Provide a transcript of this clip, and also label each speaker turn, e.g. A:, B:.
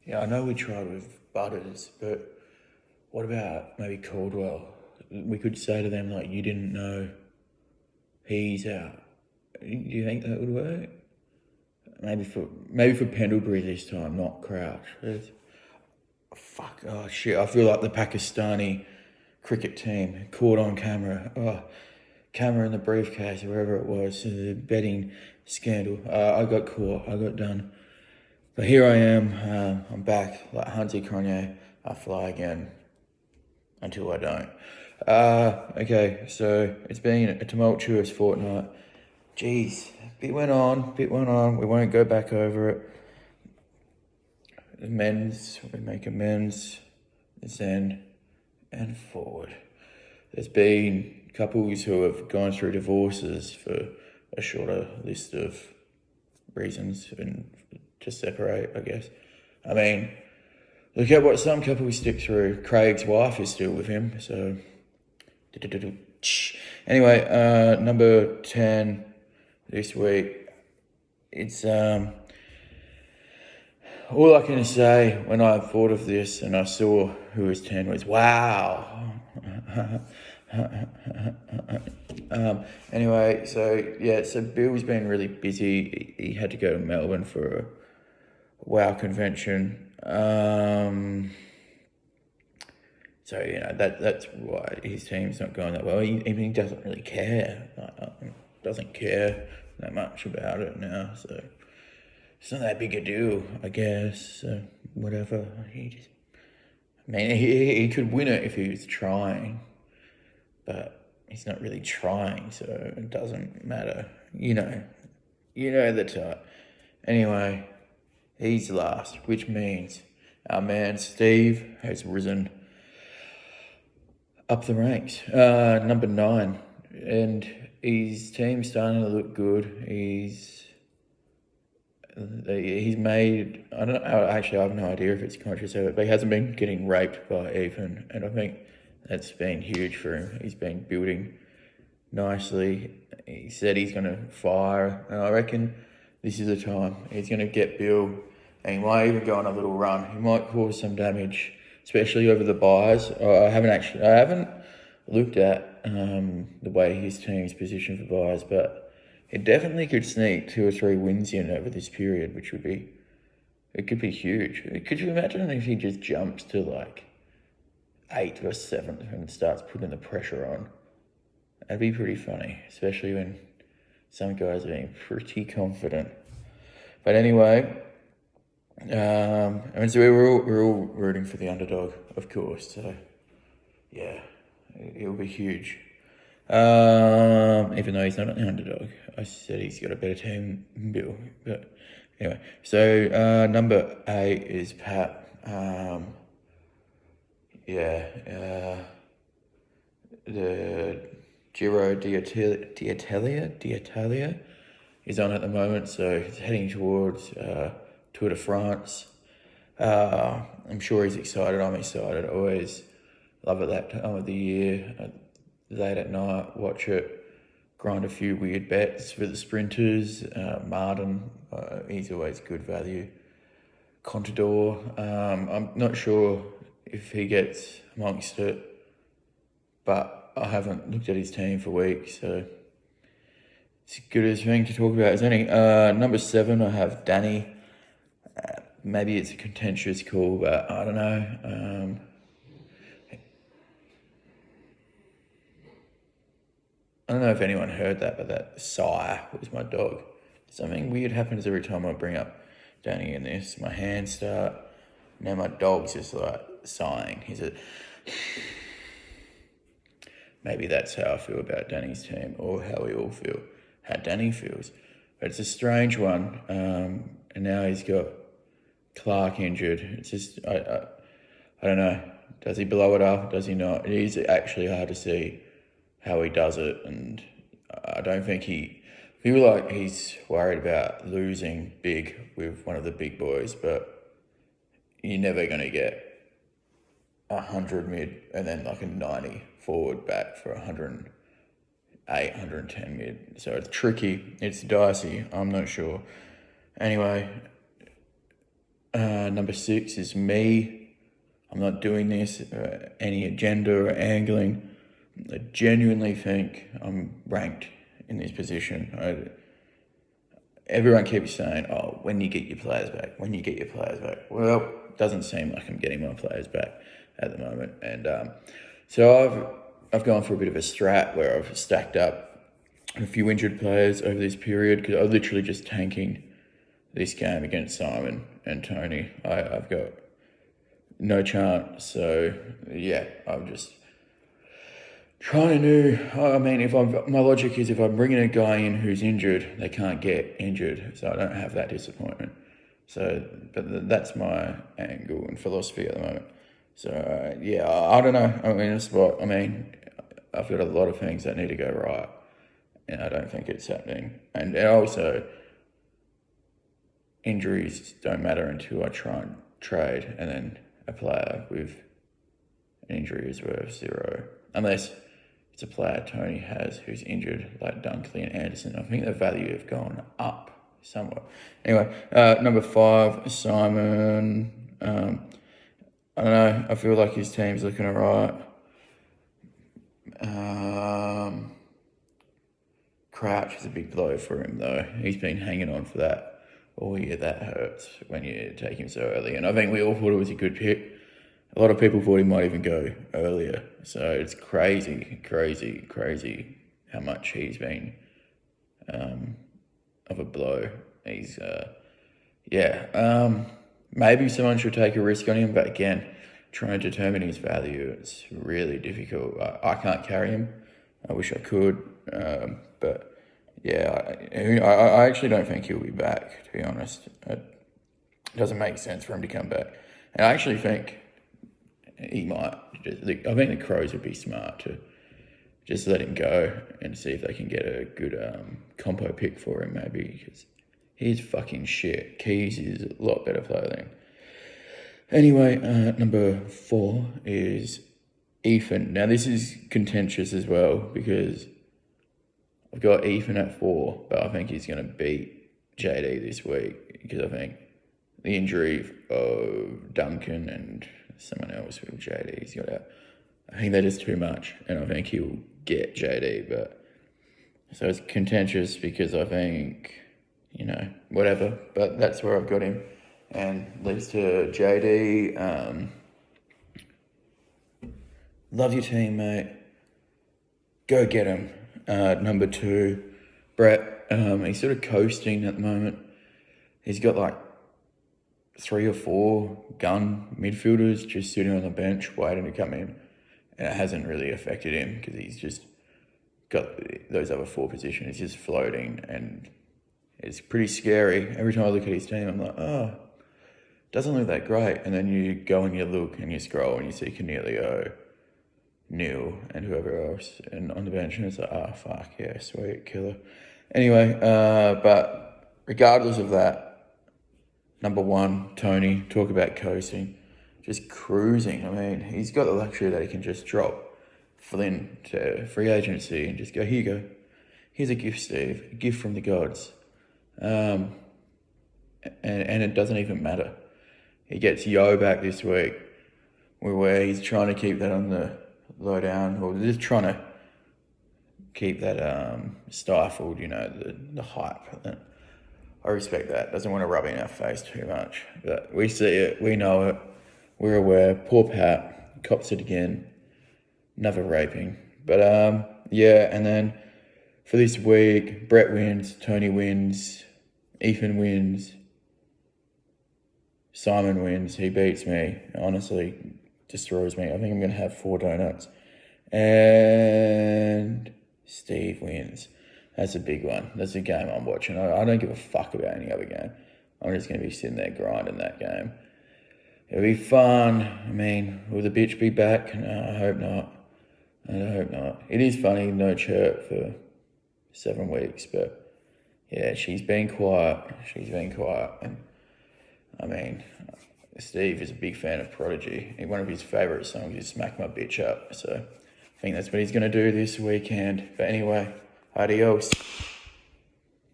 A: Yeah, I know we tried with Butters, but what about maybe Caldwell? We could say to them, like, you didn't know he's out. Do you think that would work? Maybe for Pendlebury this time, not Crouch. Fuck, oh shit, I feel like the Pakistani cricket team caught on camera. Oh, camera in the briefcase, wherever it was, the betting scandal. I got caught, I got done. But here I am, I'm back, like Hansi Cronje, I fly again until I don't. Okay, so it's been a tumultuous fortnight. Jeez, bit went on, we won't go back over it. We make amends, then and forward. There's been couples who have gone through divorces for a shorter list of reasons and to separate, I guess. I mean, look at what some couples stick through. Craig's wife is still with him, so... Anyway, number 10 this week. It's, all I can say when I thought of this and I saw who was 10 was, wow. Anyway, so Bill's been really busy. He had to go to Melbourne for a WOW convention. So, that's why his team's not going that well. He doesn't really care. Doesn't care that much about it now, so it's not that big a deal, I guess. So, whatever. He could win it if he was trying, but he's not really trying, so it doesn't matter. You know the type. Anyway, he's last, which means our man Steve has risen up the ranks. Number 9, and his team's starting to look good. He's made, I don't know, actually I have no idea if it's conscious of it, but he hasn't been getting raped by Ethan, and I think that's been huge for him. He's been building nicely. He said he's going to fire, and I reckon this is the time. He's going to get Bill, and he might even go on a little run. He might cause some damage, especially over the buys. I haven't looked at the way his team's positioned for buys, but it definitely could sneak 2 or 3 wins in over this period, which could be huge. Could you imagine if he just jumps to like 8th or 7th and starts putting the pressure on? That'd be pretty funny, especially when some guys are being pretty confident. But anyway, so we're all rooting for the underdog, of course. So yeah, it'll be huge. Even though he's not an underdog, I said he's got a better team than Bill. But anyway, so number 8 is Pat. The Giro d'Italia is on at the moment, so he's heading towards Tour de France. I'm sure he's excited. I'm excited. I always love it that time of the year. Late at night, watch it, grind a few weird bets for the sprinters. Martin, he's always good value. Contador, I'm not sure if he gets amongst it, but I haven't looked at his team for weeks, so it's good as thing to talk about as any. Number 7, I have Danny. Maybe it's a contentious call, but I don't know. I don't know if anyone heard that, but that sigh was my dog. Something weird happens every time I bring up Danny in this. My hands start, now my dog's just like sighing. Maybe that's how I feel about Danny's team, or how we all feel, how Danny feels. But it's a strange one, and now he's got Clark injured. It's just, I don't know. Does he blow it up? Does he not? It is actually hard to see how he does it, and I don't think feel like he's worried about losing big with one of the big boys, but you're never going to get 100 mid and then like a 90 forward back for 108, 110 mid. So it's tricky, it's dicey, I'm not sure. Anyway, Number 6 is me. I'm not doing this any agenda or angling. I genuinely think I'm ranked in this position. Everyone keeps saying, oh, when you get your players back, when you get your players back. Well, it doesn't seem like I'm getting my players back at the moment. And so I've gone for a bit of a strat where I've stacked up a few injured players over this period because I'm literally just tanking this game against Simon and Tony. I've got no chance. So, yeah, I'm just trying to do. I mean, my logic is if I'm bringing a guy in who's injured, they can't get injured, so I don't have that disappointment. So, but that's my angle and philosophy at the moment. So, yeah, I don't know. I'm in a spot. I mean, I've got a lot of things that need to go right, and I don't think it's happening. And also, injuries don't matter until I try and trade, and then a player with an injury is worth 0. Unless it's a player Tony has who's injured, like Dunkley and Anderson. I think the value have gone up somewhat. Anyway, number 5, Simon. I don't know. I feel like his team's looking alright. Crouch is a big blow for him, though. He's been hanging on for that all year. That hurts when you take him so early. And I think we all thought it was a good pick. A lot of people thought he might even go earlier. So it's crazy how much he's been of a blow. He's, maybe someone should take a risk on him. But again, trying to determine his value, it's really difficult. I can't carry him. I wish I could. But yeah, I actually don't think he'll be back, to be honest. It doesn't make sense for him to come back. And I actually think he might. I think the Crows would be smart to just let him go and see if they can get a good compo pick for him, maybe, because he's fucking shit. Keys is a lot better player than him. Anyway, number 4 is Ethan. Now, this is contentious as well because I've got Ethan at 4, but I think he's going to beat JD this week because I think the injury of Duncan and someone else with JD's got out. I think that is too much, and I think he'll get JD. But so it's contentious because I think, whatever. But that's where I've got him, and leads to JD. Love your team, mate. Go get him. Number 2, Brett. He's sort of coasting at the moment. He's got like 3 or 4 gun midfielders just sitting on the bench waiting to come in. And it hasn't really affected him because he's just got those other 4 positions. He's just floating and it's pretty scary. Every time I look at his team, I'm like, oh, doesn't look that great. And then you go and you look and you scroll and you see Cornelio, Neil and whoever else and on the bench, and it's like, oh, fuck, yeah, sweet, killer. Anyway, but regardless of that, number 1, Tony, talk about coasting, just cruising. I mean, he's got the luxury that he can just drop Flynn to free agency and just go, here you go. Here's a gift, Steve, a gift from the gods. And it doesn't even matter. He gets Yo back this week where he's trying to keep that on the low down, or just trying to keep that stifled, the hype. I respect that. Doesn't want to rub it in our face too much. But we see it, we know it, we're aware. Poor Pat, cops it again. Another raping. But and then for this week, Brett wins, Tony wins, Ethan wins, Simon wins. He beats me. Honestly, destroys me. I think I'm going to have 4 donuts. And Steve wins. That's a big one. That's a game I'm watching. I don't give a fuck about any other game. I'm just going to be sitting there grinding that game. It'll be fun. I mean, will the bitch be back? No, I hope not. It is funny, no chirp for 7 weeks, but yeah, she's been quiet. And I mean, Steve is a big fan of Prodigy. One of his favourite songs is Smack My Bitch Up. So I think that's what he's going to do this weekend. But anyway, adios.